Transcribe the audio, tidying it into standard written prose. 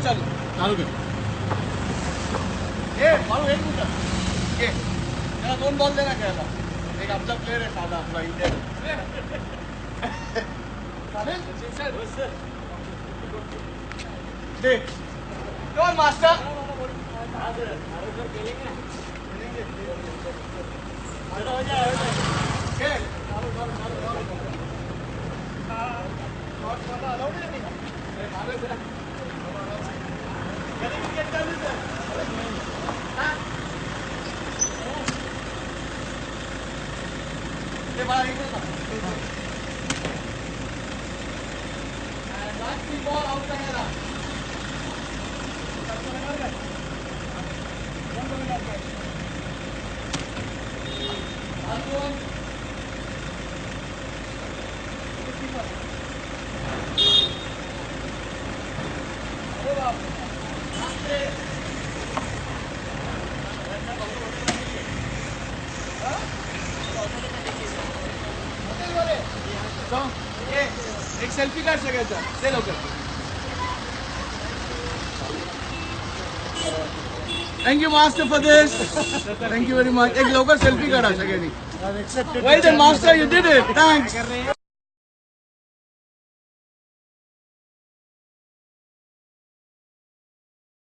चालू चालू कर. मारू एक मिनिट घे. त्याला 2 बॉल दे ना खेळायला. एक आपला प्लेअर आहे साधा आपला इंडियन. चालेल दे. कौन मास्टर एक सेल्फी काढ सगळ्याचा. ते लवकर. Thank you master for this. Thank you very much. एक लवकर सेल्फी काढा सगळ्यांनी. Well done master, you did it. Thanks.